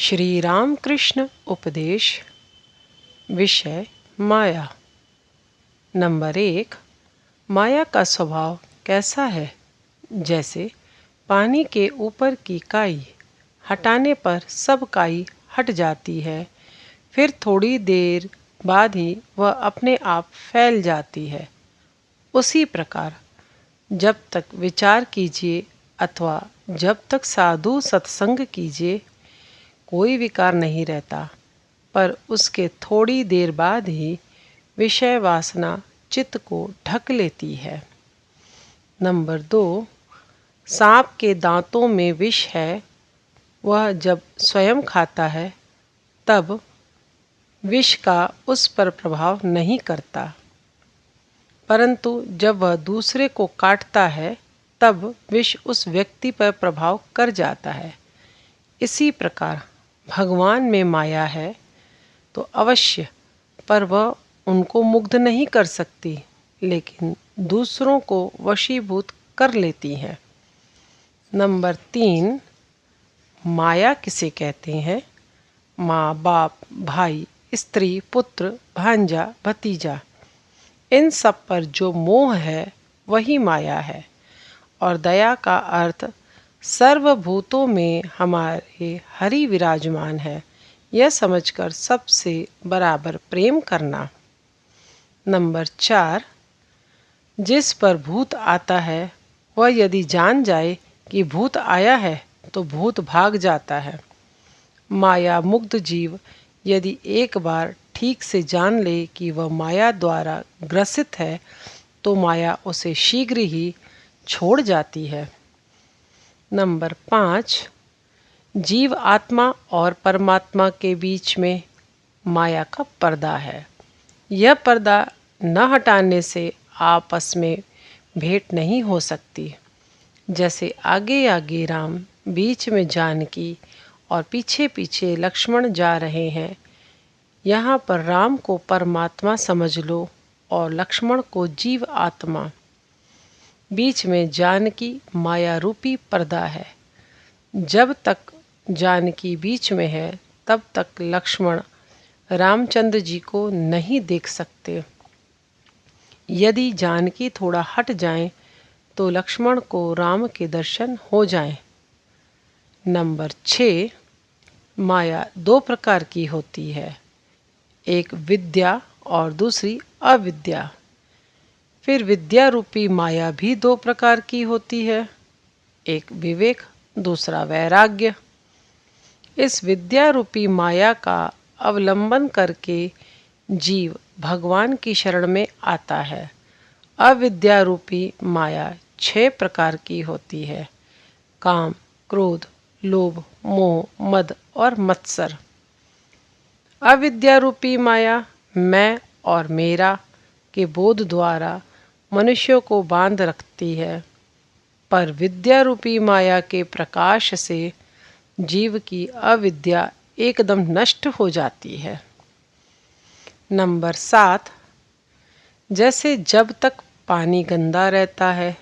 श्री रामकृष्ण उपदेश। विषय माया। नंबर 1। माया का स्वभाव कैसा है? जैसे पानी के ऊपर की काई हटाने पर सब काई हट जाती है, फिर थोड़ी देर बाद ही वह अपने आप फैल जाती है। उसी प्रकार जब तक विचार कीजिए अथवा जब तक साधु सत्संग कीजिए, कोई विकार नहीं रहता, पर उसके थोड़ी देर बाद ही विषय वासना चित्त को ढक लेती है। नंबर 2। सांप के दांतों में विष है, वह जब स्वयं खाता है तब विष का उस पर प्रभाव नहीं करता, परंतु जब वह दूसरे को काटता है तब विष उस व्यक्ति पर प्रभाव कर जाता है। इसी प्रकार भगवान में माया है तो अवश्य, पर वह उनको मुग्ध नहीं कर सकती, लेकिन दूसरों को वशीभूत कर लेती हैं। नंबर 3। माया किसे कहते हैं? माँ बाप, भाई, स्त्री, पुत्र, भांजा, भतीजा, इन सब पर जो मोह है वही माया है। और दया का अर्थ सर्वभूतों में हमारे हरि विराजमान है, यह समझकर सबसे बराबर प्रेम करना। नंबर 4। जिस पर भूत आता है वह यदि जान जाए कि भूत आया है तो भूत भाग जाता है। माया मुग्ध जीव यदि एक बार ठीक से जान ले कि वह माया द्वारा ग्रसित है तो माया उसे शीघ्र ही छोड़ जाती है। नंबर 5। जीव आत्मा और परमात्मा के बीच में माया का पर्दा है। यह पर्दा न हटाने से आपस में भेंट नहीं हो सकती। जैसे आगे आगे राम, बीच में जानकी और पीछे पीछे लक्ष्मण जा रहे हैं, यहाँ पर राम को परमात्मा समझ लो और लक्ष्मण को जीव आत्मा। बीच में जानकी माया रूपी पर्दा है। जब तक जानकी बीच में है तब तक लक्ष्मण रामचंद्र जी को नहीं देख सकते। यदि जानकी थोड़ा हट जाएं तो लक्ष्मण को राम के दर्शन हो जाएं। नंबर 6। माया दो प्रकार की होती है, एक विद्या और दूसरी अविद्या। फिर विद्या रूपी माया भी दो प्रकार की होती है, एक विवेक, दूसरा वैराग्य। इस विद्या रूपी माया का अवलंबन करके जीव भगवान की शरण में आता है। अविद्या रूपी माया 6 प्रकार की होती है, काम, क्रोध, लोभ, मोह, मद और मत्सर। अविद्या रूपी माया मैं और मेरा के बोध द्वारा मनुष्यों को बांध रखती है, पर विद्या रूपी माया के प्रकाश से जीव की अविद्या एकदम नष्ट हो जाती है। नंबर 7। जैसे जब तक पानी गंदा रहता है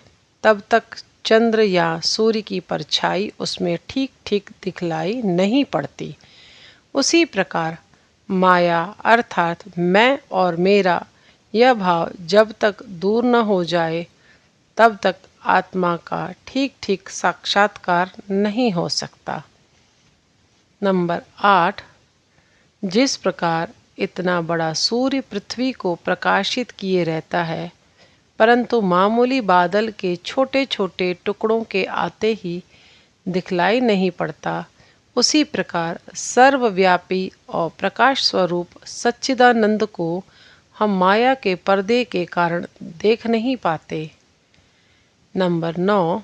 तब तक चंद्र या सूर्य की परछाई उसमें ठीक ठीक दिखलाई नहीं पड़ती, उसी प्रकार माया अर्थात मैं और मेरा यह भाव जब तक दूर न हो जाए तब तक आत्मा का ठीक ठीक साक्षात्कार नहीं हो सकता। नंबर 8। जिस प्रकार इतना बड़ा सूर्य पृथ्वी को प्रकाशित किए रहता है, परंतु मामूली बादल के छोटे छोटे टुकड़ों के आते ही दिखलाई नहीं पड़ता, उसी प्रकार सर्वव्यापी और प्रकाश स्वरूप सच्चिदानंद को हम माया के पर्दे के कारण देख नहीं पाते। नंबर 9।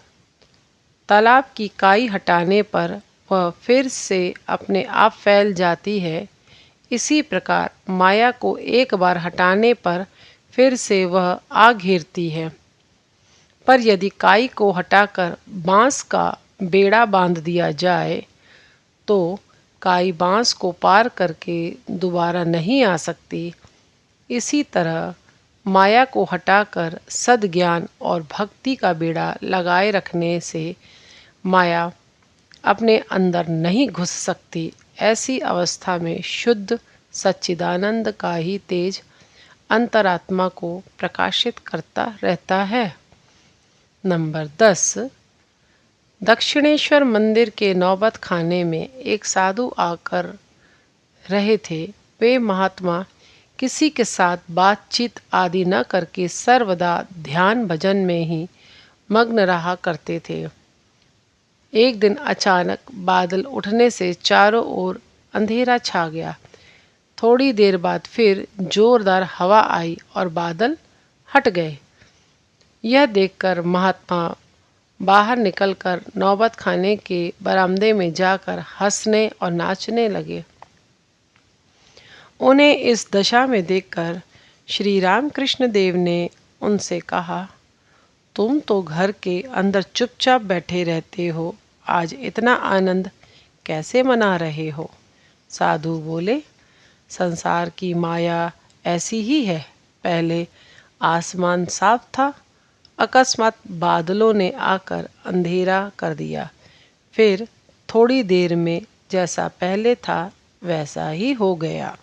तालाब की काई हटाने पर वह फिर से अपने आप फैल जाती है, इसी प्रकार माया को एक बार हटाने पर फिर से वह आ घेरती है। पर यदि काई को हटाकर बांस का बेड़ा बांध दिया जाए तो काई बांस को पार करके दोबारा नहीं आ सकती। इसी तरह माया को हटाकर सद्ज्ञान और भक्ति का बेड़ा लगाए रखने से माया अपने अंदर नहीं घुस सकती ऐसी अवस्था में शुद्ध सच्चिदानंद का ही तेज अंतरात्मा को प्रकाशित करता रहता है। नंबर 10। दक्षिणेश्वर मंदिर के नौबत खाने में एक साधु आकर रहे थे। वे महात्मा किसी के साथ बातचीत आदि न करके सर्वदा ध्यान भजन में ही मग्न रहा करते थे। एक दिन अचानक बादल उठने से चारों ओर अंधेरा छा गया। थोड़ी देर बाद फिर जोरदार हवा आई और बादल हट गए। यह देखकर महात्मा बाहर निकलकर नौबत खाने के बरामदे में जाकर हंसने और नाचने लगे। उन्हें इस दशा में देखकर श्री रामकृष्ण देव ने उनसे कहा, तुम तो घर के अंदर चुपचाप बैठे रहते हो, आज इतना आनंद कैसे मना रहे हो? साधु बोले, संसार की माया ऐसी ही है। पहले आसमान साफ था, अकस्मात बादलों ने आकर अंधेरा कर दिया। फिर थोड़ी देर में जैसा पहले था वैसा ही हो गया।